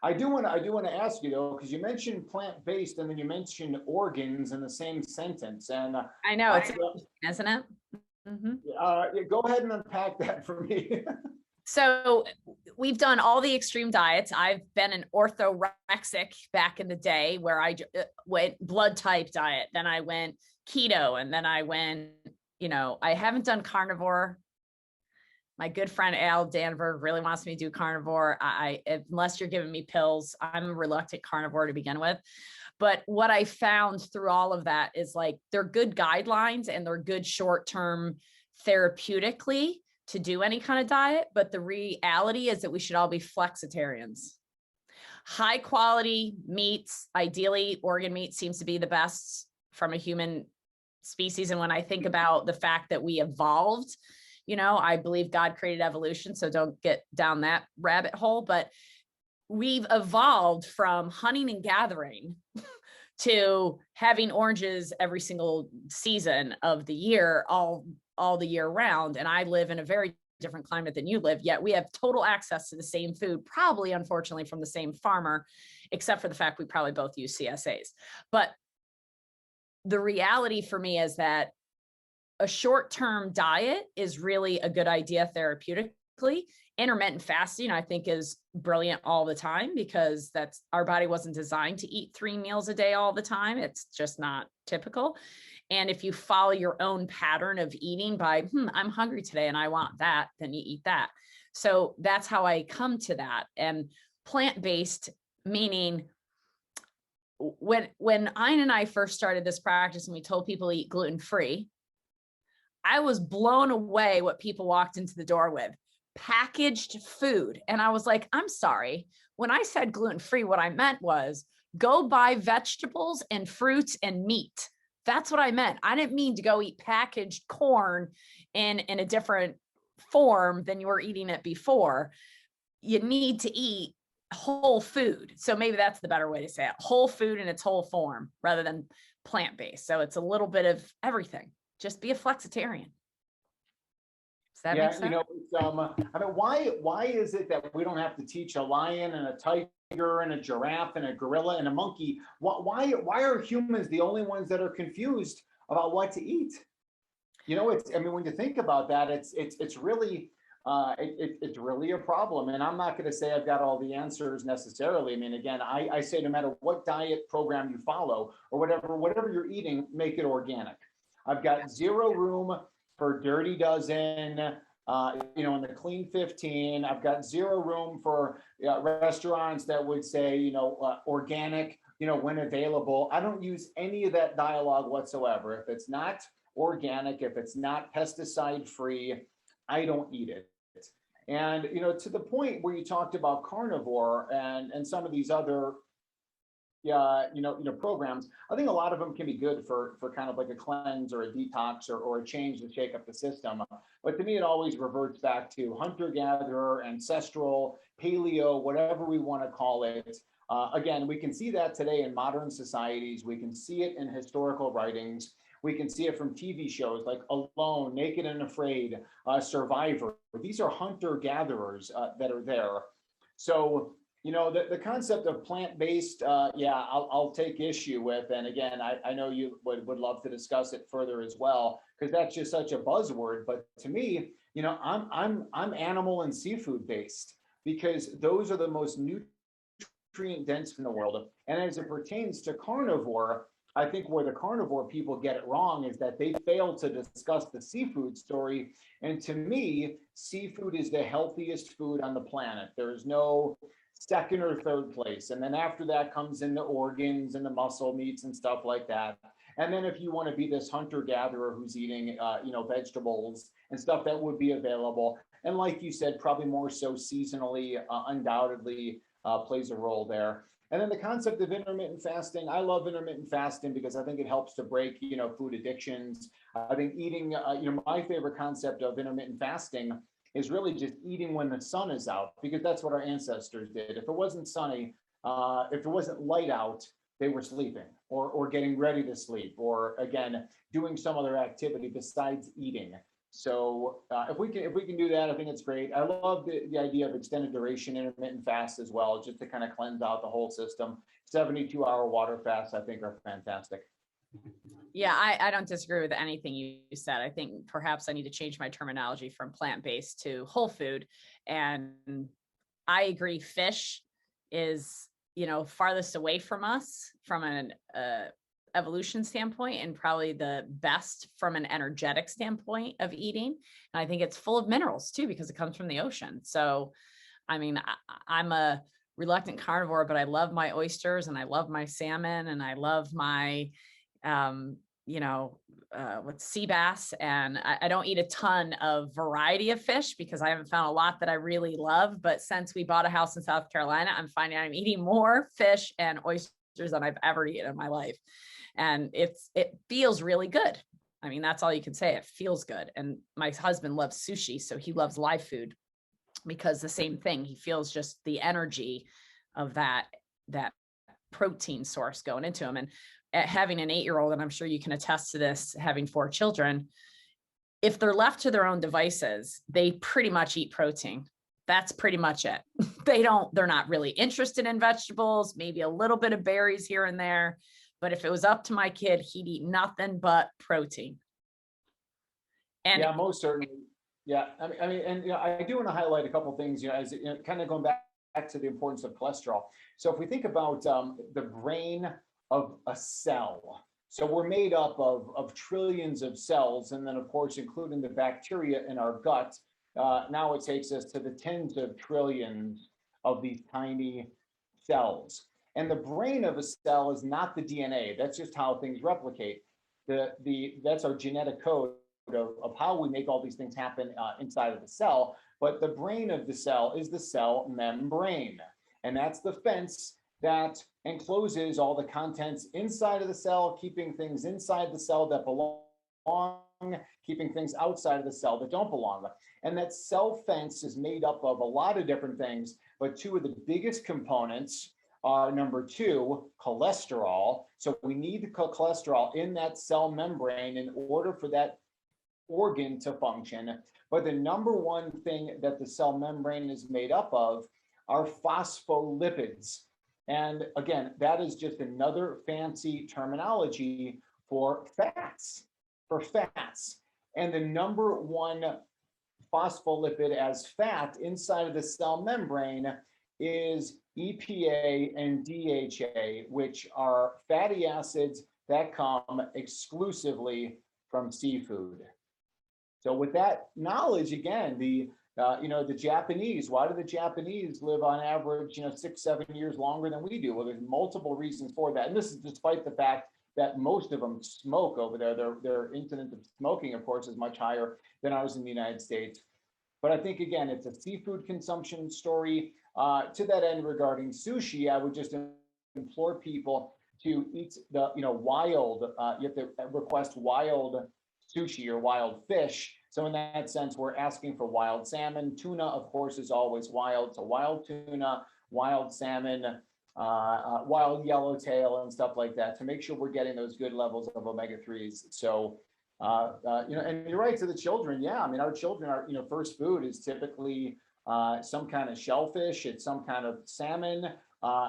Speaker 2: I do want to ask you though, because you mentioned plant-based and then you mentioned organs in the same sentence, and
Speaker 1: I know it's isn't it? Mm-hmm.
Speaker 2: Go ahead and unpack that for me.
Speaker 1: So we've done all the extreme diets. I've been an orthorexic back in the day where I went blood type diet. Then I went keto. And then I went, I haven't done carnivore. My good friend Al Danver really wants me to do carnivore. Unless you're giving me pills, I'm a reluctant carnivore to begin with. But what I found through all of that is like, they're good guidelines and they're good short-term therapeutically to do any kind of diet. But the reality is that we should all be flexitarians. High quality meats, ideally organ meat seems to be the best from a human species. And when I think about the fact that we evolved, I believe God created evolution, so don't get down that rabbit hole, but we've evolved from hunting and gathering to having oranges every single season of the year, all the year round. And I live in a very different climate than you live, yet we have total access to the same food, probably unfortunately from the same farmer, except for the fact we probably both use CSAs. But the reality for me is that a short-term diet is really a good idea therapeutically. Intermittent fasting, I think, is brilliant all the time, because our body wasn't designed to eat 3 meals a day all the time. It's just not typical. And if you follow your own pattern of eating by, I'm hungry today and I want that, then you eat that. So that's how I come to that. And plant-based, meaning when Ein and I first started this practice and we told people to eat gluten-free, I was blown away what people walked into the door with. Packaged food. And I was like, I'm sorry. When I said gluten-free, what I meant was go buy vegetables and fruits and meat. That's what I meant. I didn't mean to go eat packaged corn in a different form than you were eating it before. You need to eat whole food. So maybe that's the better way to say it. Whole food in its whole form rather than plant-based. So it's a little bit of everything. Just be a flexitarian. Does that make sense?
Speaker 2: I mean, why is it that we don't have to teach a lion and a tiger and a giraffe and a gorilla and a monkey? Why are humans the only ones that are confused about what to eat? When you think about that, it's really a problem. And I'm not going to say I've got all the answers necessarily. I mean, again, I say no matter what diet program you follow or whatever you're eating, make it organic. I've got zero room for dirty dozen, in the clean 15. I've got zero room for restaurants that would say, organic, when available. I don't use any of that dialogue whatsoever. If it's not organic, if it's not pesticide free, I don't eat it. And, to the point where you talked about carnivore and some of these other programs, I think a lot of them can be good for kind of like a cleanse or a detox or a change to shake up the system. But to me, it always reverts back to hunter-gatherer, ancestral, paleo, whatever we want to call it. Again, we can see that today in modern societies. We can see it in historical writings. We can see it from TV shows like Alone, Naked and Afraid, Survivor. These are hunter-gatherers that are there. So, the concept of plant-based, I'll take issue with. And again, I know you would love to discuss it further as well, because that's just such a buzzword. But to me, I'm animal and seafood based, because those are the most nutrient dense in the world. And as it pertains to carnivore, I think where the carnivore people get it wrong is that they fail to discuss the seafood story. And to me, seafood is the healthiest food on the planet. There's no second or third place. And then after that comes in the organs and the muscle meats and stuff like that. And then if you want to be this hunter-gatherer who's eating, vegetables and stuff that would be available, and like you said, probably more so seasonally, undoubtedly plays a role there. And then the concept of intermittent fasting, I love intermittent fasting because I think it helps to break, food addictions. I think eating, my favorite concept of intermittent fasting is really just eating when the sun is out, because that's what our ancestors did. If it wasn't sunny, if it wasn't light out, they were sleeping or getting ready to sleep, or again, doing some other activity besides eating. So if we can do that, I think it's great. I love the idea of extended duration intermittent fast as well, just to kind of cleanse out the whole system. 72-hour water fasts, I think, are fantastic.
Speaker 1: Yeah, I don't disagree with anything you said. I think perhaps I need to change my terminology from plant-based to whole food. And I agree, fish is, farthest away from us from evolution standpoint and probably the best from an energetic standpoint of eating. And I think it's full of minerals too, because it comes from the ocean. So, I mean, I'm a reluctant carnivore, but I love my oysters and I love my salmon and I love my, with sea bass. And I don't eat a ton of variety of fish because I haven't found a lot that I really love. But since we bought a house in South Carolina, I'm finding I'm eating more fish and oysters than I've ever eaten in my life. And it feels really good. I mean, that's all you can say. It feels good. And my husband loves sushi, so he loves live food because the same thing, he feels just the energy of that protein source going into him. And having an 8-year-old, and I'm sure you can attest to this, having 4 children, if they're left to their own devices, they pretty much eat protein. That's pretty much it. They're not really interested in vegetables, maybe a little bit of berries here and there. But if it was up to my kid, he'd eat nothing but protein. And
Speaker 2: yeah, most certainly. Yeah, I mean, and I do want to highlight a couple of things, as kind of going back to the importance of cholesterol. So if we think about the brain of a cell, so we're made up of trillions of cells, and then of course, including the bacteria in our gut. Now it takes us to the tens of trillions of these tiny cells. And the brain of a cell is not the DNA. That's just how things replicate. That's our genetic code of how we make all these things happen inside of the cell. But the brain of the cell is the cell membrane. And that's the fence that encloses all the contents inside of the cell, keeping things inside the cell that belong, keeping things outside of the cell that don't belong. And that cell fence is made up of a lot of different things, but 2 of the biggest components are, number 2, cholesterol. So we need the cholesterol in that cell membrane in order for that organ to function. But the number 1 thing that the cell membrane is made up of are phospholipids. And again, that is just another fancy terminology for fats, And the number 1 phospholipid as fat inside of the cell membrane is EPA and DHA, which are fatty acids that come exclusively from seafood. So with that knowledge, again, the Japanese, why do the Japanese live on average, 6-7 years longer than we do? Well, there's multiple reasons for that. And this is despite the fact that most of them smoke over there. Their incidence of smoking, of course, is much higher than ours in the United States. But I think, again, it's a seafood consumption story. To that end, regarding sushi, I would just implore people to eat the, wild, you have to request wild sushi or wild fish. So in that sense, we're asking for wild salmon. Tuna, of course, is always wild. So wild tuna, wild salmon, wild yellowtail and stuff like that to make sure we're getting those good levels of omega-3s. So, and you're right, to the children. Yeah, I mean, our children are, first food is typically some kind of shellfish. It's some kind of salmon.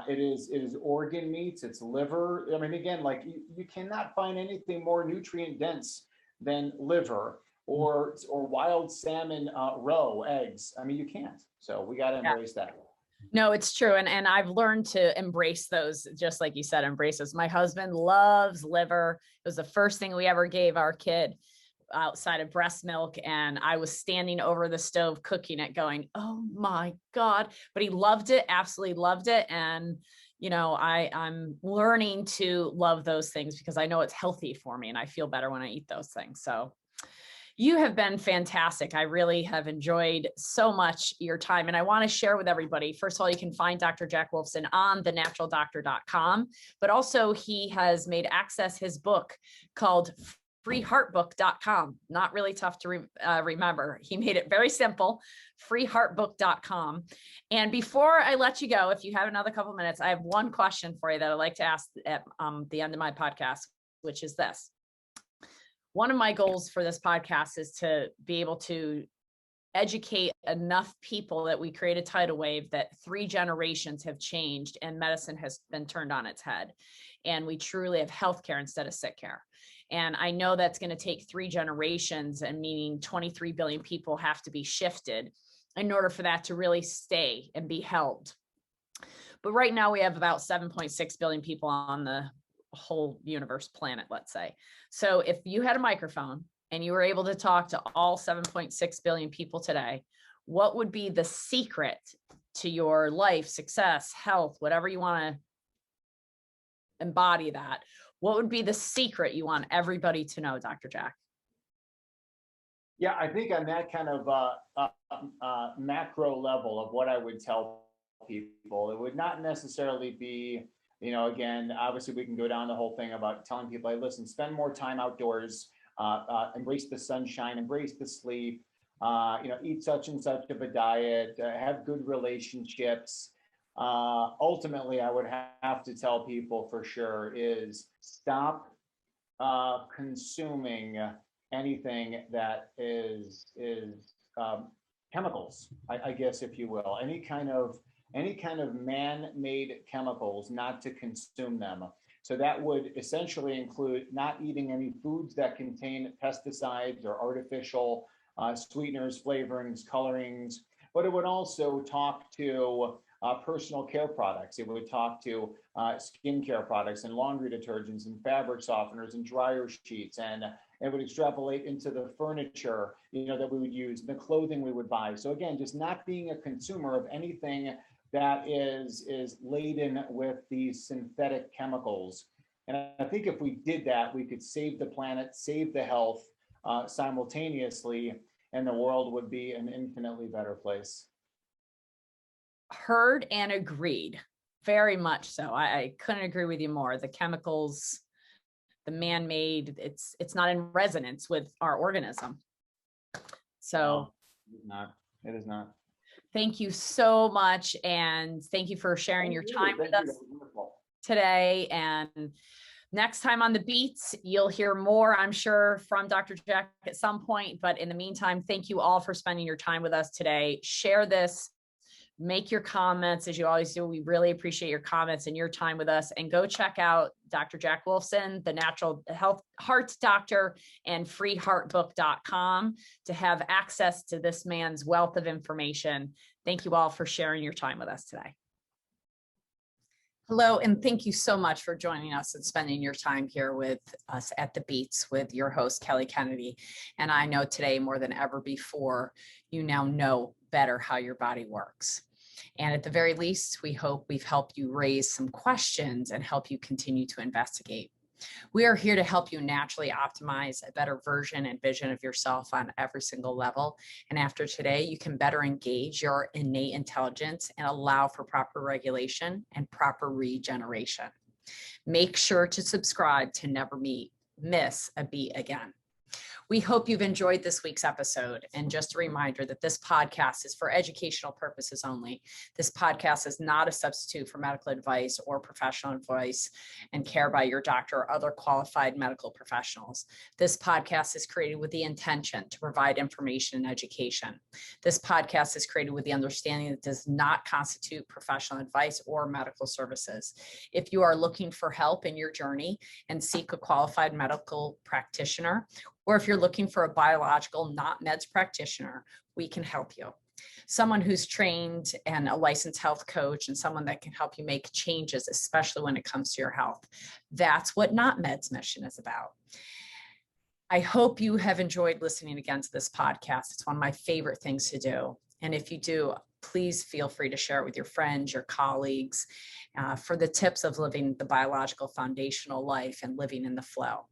Speaker 2: It is organ meats. It's liver. I mean, again, like you cannot find anything more nutrient dense than liver or wild salmon roe eggs. I mean, you can't. So we got to embrace that.
Speaker 1: No, it's true. And I've learned to embrace those, just like you said, embrace those. My husband loves liver. It was the first thing we ever gave our kid outside of breast milk. And I was standing over the stove cooking it going, oh my God, but he loved it. Absolutely loved it. And, I'm learning to love those things because I know it's healthy for me and I feel better when I eat those things. So you have been fantastic. I really have enjoyed so much your time. And I want to share with everybody, first of all, you can find Dr. Jack Wolfson on thenaturaldoctor.com, but also he has made access his book called freeheartbook.com. Not really tough to remember. He made it very simple, freeheartbook.com. And before I let you go, if you have another couple minutes, I have one question for you that I'd like to ask at the end of my podcast, which is this. One of my goals for this podcast is to be able to educate enough people that we create a tidal wave that 3 generations have changed and medicine has been turned on its head. And we truly have healthcare instead of sick care. And I know that's going to take 3 generations, and meaning 23 billion people have to be shifted in order for that to really stay and be held. But right now we have about 7.6 billion people on the whole universe planet, let's say. So if you had a microphone and you were able to talk to all 7.6 billion people today, what would be the secret to your life, success, health, whatever you want to embody that? What would be the secret you want everybody to know, Dr. Jack?
Speaker 2: Yeah, I think on that kind of macro level of what I would tell people, it would not necessarily be, again, obviously we can go down the whole thing about telling people, hey, listen, spend more time outdoors, embrace the sunshine, embrace the sleep, eat such and such of a diet, have good relationships. Ultimately, I would have to tell people for sure is stop consuming anything that is chemicals, I guess, if you will, any kind of man-made chemicals, not to consume them. So that would essentially include not eating any foods that contain pesticides or artificial sweeteners, flavorings, colorings, but it would also talk to personal care products. It would talk to skincare products and laundry detergents and fabric softeners and dryer sheets, and it would extrapolate into the furniture, that we would use, the clothing we would buy. So again, just not being a consumer of anything that is laden with these synthetic chemicals. And I think if we did that, we could save the planet, save the health simultaneously, and the world would be an infinitely better place.
Speaker 1: Heard and agreed. Very much so. I couldn't agree with you more. The chemicals, the man-made, it's not in resonance with our organism. So
Speaker 2: it is not.
Speaker 1: Thank you so much. And thank you for sharing your time with us today. And next time on The Beats, you'll hear more, I'm sure, from Dr. Jack at some point. But in the meantime, thank you all for spending your time with us today. Share this. Make your comments as you always do. We really appreciate your comments and your time with us. And go check out Dr. Jack Wolfson, the natural health heart doctor, and freeheartbook.com to have access to this man's wealth of information. Thank you all for sharing your time with us today. Hello, and thank you so much for joining us and spending your time here with us at The Beats with your host, Kelly Kennedy. And I know today more than ever before, you now know better how your body works. And at the very least, we hope we've helped you raise some questions and help you continue to investigate. We are here to help you naturally optimize a better version and vision of yourself on every single level. And after today, you can better engage your innate intelligence and allow for proper regulation and proper regeneration. Make sure to subscribe to never miss a beat again. We hope you've enjoyed this week's episode. And just a reminder that this podcast is for educational purposes only. This podcast is not a substitute for medical advice or professional advice and care by your doctor or other qualified medical professionals. This podcast is created with the intention to provide information and education. This podcast is created with the understanding that it does not constitute professional advice or medical services. If you are looking for help in your journey and seek a qualified medical practitioner, or if you're looking for a biological, not meds practitioner, we can help you. Someone who's trained and a licensed health coach and someone that can help you make changes, especially when it comes to your health. That's what Not Meds mission is about. I hope you have enjoyed listening again to this podcast. It's one of my favorite things to do. And if you do, please feel free to share it with your friends, your colleagues, for the tips of living the biological foundational life and living in the flow.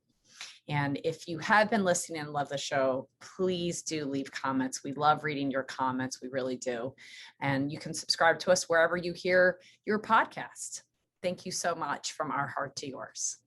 Speaker 1: And if you have been listening and love the show, please do leave comments. We love reading your comments. We really do. And you can subscribe to us wherever you hear your podcast. Thank you so much from our heart to yours.